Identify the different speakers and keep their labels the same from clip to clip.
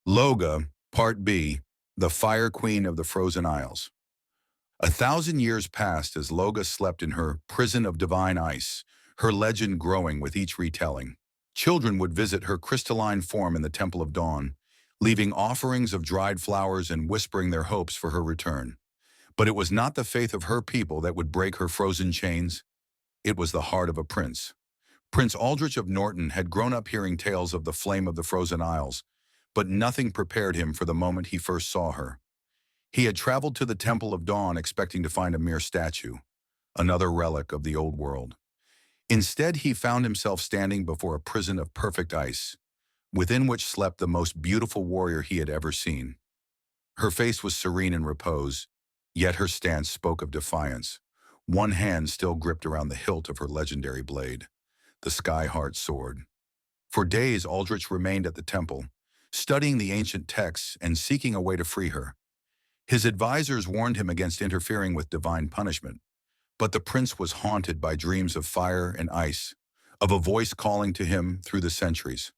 Speaker 1: Loga, Part B, the Fire Queen of the Frozen Isles. 1,000 years passed as Loga slept in her prison of divine ice, her legend growing with each retelling. Children would visit her crystalline form in the Temple of Dawn, leaving offerings of dried flowers and whispering their hopes for her return. But it was not the faith of her people that would break her frozen chains. It was the heart of a prince. Prince Aldrich of Nortan had grown up hearing tales of the flame of the Frozen Isles, but nothing prepared him for the moment he first saw her. He had traveled to the Temple of Dawn expecting to find a mere statue, another relic of the old world. Instead, he found himself standing before a prison of perfect ice, within which slept the most beautiful warrior he had ever seen. Her face was serene in repose, yet her stance spoke of defiance, one hand still gripped around the hilt of her legendary blade, the Skyheart Sword. For days, Aldrich remained at the temple, studying the ancient texts and seeking a way to free her. His advisors warned him against interfering with divine punishment, but the prince was haunted by dreams of fire and ice, of a voice calling to him through the centuries.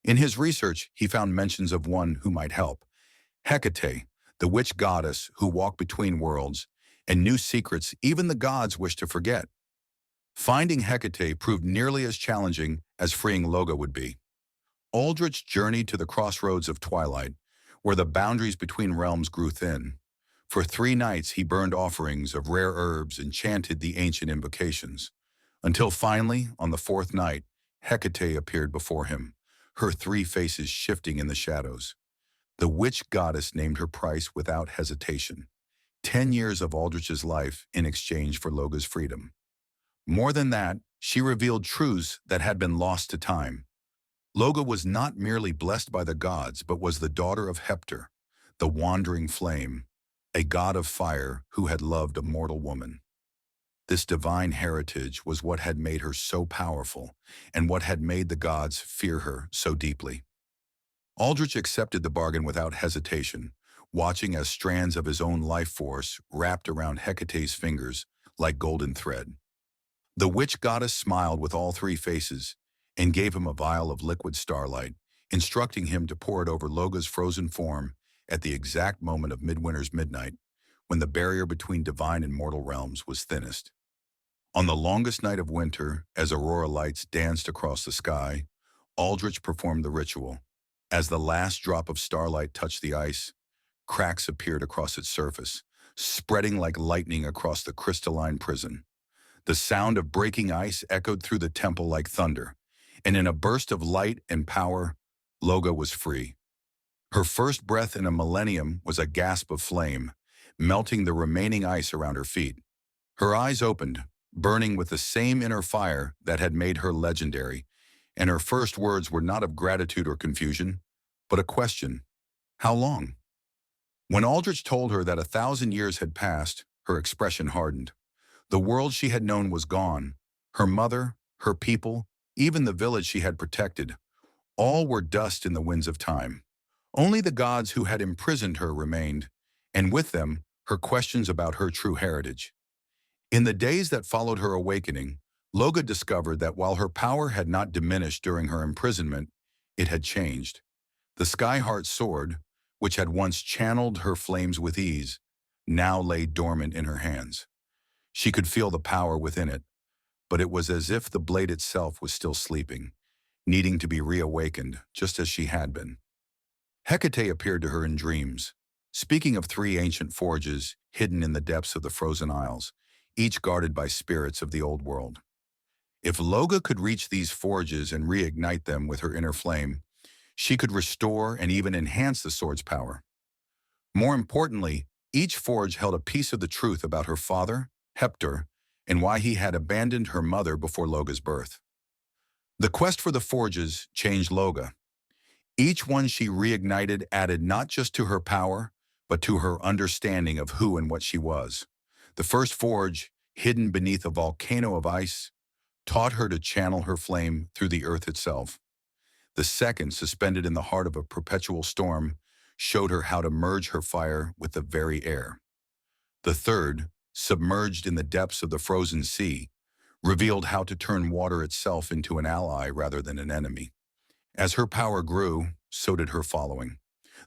Speaker 1: In his research, he found mentions of one who might help, Hecate, the witch goddess who walked between worlds and knew secrets even the gods wished to forget. Finding Hecate proved nearly as challenging as freeing Loga would be. Aldrich journeyed to the crossroads of twilight, where the boundaries between realms grew thin. For 3 nights he burned offerings of rare herbs and chanted the ancient invocations, until finally, on the 4th night, Hecate appeared before him, her 3 faces shifting in the shadows. The witch goddess named her price without hesitation, 10 years of Aldrich's life in exchange for Loga's freedom. More than that, she revealed truths that had been lost to time. Loga was not merely blessed by the gods, but was the daughter of Hector, the wandering flame, a god of fire who had loved a mortal woman. This divine heritage was what had made her so powerful, and what had made the gods fear her so deeply. Aldrich accepted the bargain without hesitation, watching as strands of his own life force wrapped around Hecate's fingers like golden thread. The witch goddess smiled with all 3 faces, and gave him a vial of liquid starlight, instructing him to pour it over Loga's frozen form at the exact moment of midwinter's midnight, when the barrier between divine and mortal realms was thinnest. On the longest night of winter, as aurora lights danced across the sky, Aldrich performed the ritual. As the last drop of starlight touched the ice, cracks appeared across its surface, spreading like lightning across the crystalline prison. The sound of breaking ice echoed through the temple like thunder, and in a burst of light and power, Loga was free. Her first breath in a millennium was a gasp of flame, melting the remaining ice around her feet. Her eyes opened, burning with the same inner fire that had made her legendary, and her first words were not of gratitude or confusion, but a question: how long? When Aldrich told her that 1,000 years had passed, her expression hardened. The world she had known was gone. Her mother, her people, even the village she had protected, all were dust in the winds of time. Only the gods who had imprisoned her remained, and with them, her questions about her true heritage. In the days that followed her awakening, Loga discovered that while her power had not diminished during her imprisonment, it had changed. The Skyheart Sword, which had once channeled her flames with ease, now lay dormant in her hands. She could feel the power within it, but it was as if the blade itself was still sleeping, needing to be reawakened just as she had been. Hecate appeared to her in dreams, speaking of 3 ancient forges hidden in the depths of the Frozen Isles, each guarded by spirits of the old world. If Loga could reach these forges and reignite them with her inner flame, she could restore and even enhance the sword's power. More importantly, each forge held a piece of the truth about her father, Hector, and why he had abandoned her mother before Loga's birth. The quest for the forges changed Loga. Each one she reignited added not just to her power, but to her understanding of who and what she was. The first forge, hidden beneath a volcano of ice, taught her to channel her flame through the earth itself. The second, suspended in the heart of a perpetual storm, showed her how to merge her fire with the very air. The third, submerged in the depths of the frozen sea, revealed how to turn water itself into an ally rather than an enemy. As her power grew, so did her following.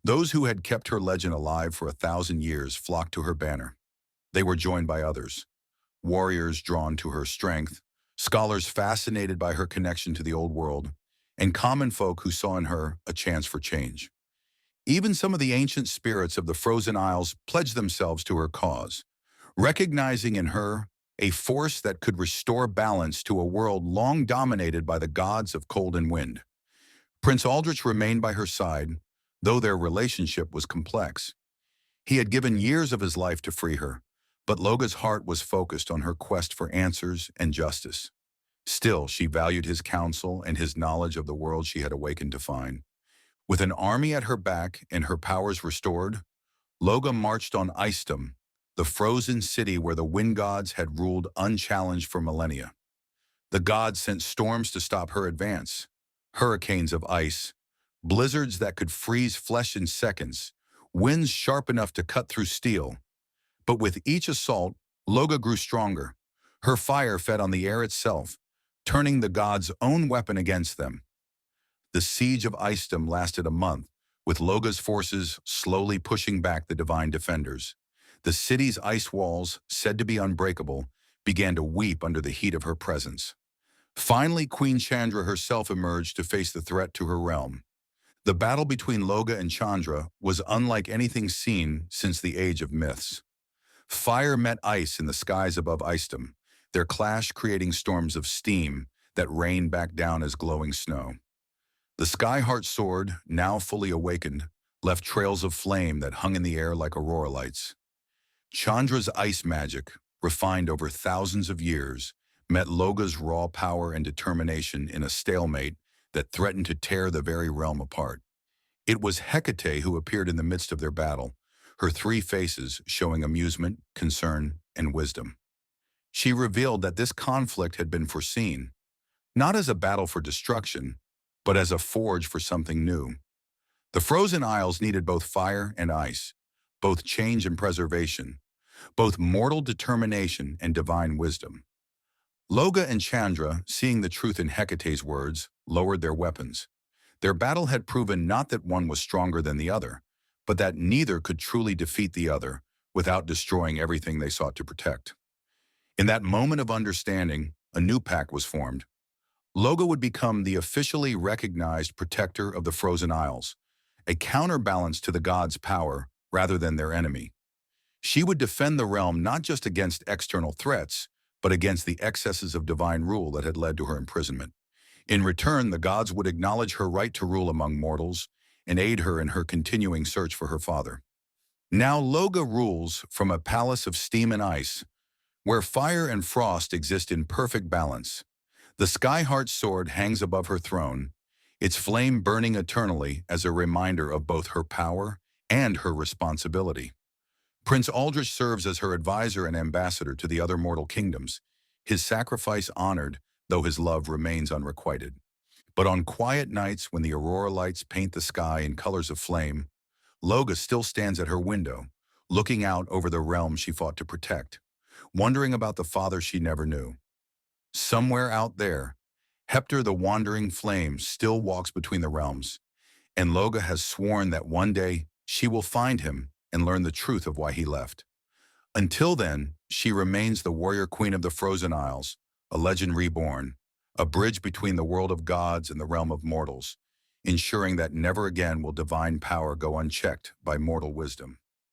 Speaker 1: Those who had kept her legend alive for 1,000 years flocked to her banner. They were joined by others, warriors drawn to her strength, scholars fascinated by her connection to the old world, and common folk who saw in her a chance for change. Even some of the ancient spirits of the Frozen Isles pledged themselves to her cause, recognizing in her a force that could restore balance to a world long dominated by the gods of cold and wind. Prince Aldrich remained by her side, though their relationship was complex. He had given years of his life to free her, but Loga's heart was focused on her quest for answers and justice. Still, she valued his counsel and his knowledge of the world she had awakened to find. With an army at her back and her powers restored, Loga marched on Icedom, the frozen city where the wind gods had ruled unchallenged for millennia. The gods sent storms to stop her advance, hurricanes of ice, blizzards that could freeze flesh in seconds, winds sharp enough to cut through steel. But with each assault, Loga grew stronger. Her fire fed on the air itself, turning the gods' own weapon against them. The siege of Icedom lasted a month, with Loga's forces slowly pushing back the divine defenders. The city's ice walls, said to be unbreakable, began to weep under the heat of her presence. Finally, Queen Chandra herself emerged to face the threat to her realm. The battle between Loga and Chandra was unlike anything seen since the age of myths. Fire met ice in the skies above Icedom, their clash creating storms of steam that rained back down as glowing snow. The Skyheart Sword, now fully awakened, left trails of flame that hung in the air like aurora lights. Chandra's ice magic, refined over thousands of years, met Loga's raw power and determination in a stalemate that threatened to tear the very realm apart. It was Hecate who appeared in the midst of their battle, her three faces showing amusement, concern, and wisdom. She revealed that this conflict had been foreseen, not as a battle for destruction, but as a forge for something new. The Frozen Isles needed both fire and ice, both change and preservation, both mortal determination and divine wisdom. Loga and Chandra, seeing the truth in Hecate's words, lowered their weapons. Their battle had proven not that one was stronger than the other, but that neither could truly defeat the other without destroying everything they sought to protect. In that moment of understanding, a new pact was formed. Loga would become the officially recognized protector of the Frozen Isles, a counterbalance to the gods' power rather than their enemy. She would defend the realm not just against external threats, but against the excesses of divine rule that had led to her imprisonment. In return, the gods would acknowledge her right to rule among mortals and aid her in her continuing search for her father. Now Loga rules from a palace of steam and ice, where fire and frost exist in perfect balance. The Skyheart Sword hangs above her throne, its flame burning eternally as a reminder of both her power and her responsibility. Prince Aldrich serves as her advisor and ambassador to the other mortal kingdoms, his sacrifice honored, though his love remains unrequited. But on quiet nights when the aurora lights paint the sky in colors of flame, Loga still stands at her window, looking out over the realm she fought to protect, wondering about the father she never knew. Somewhere out there, Hector the wandering flame still walks between the realms, and Loga has sworn that one day she will find him and learn the truth of why he left. Until then, she remains the warrior queen of the Frozen Isles, a legend reborn, a bridge between the world of gods and the realm of mortals, ensuring that never again will divine power go unchecked by mortal wisdom.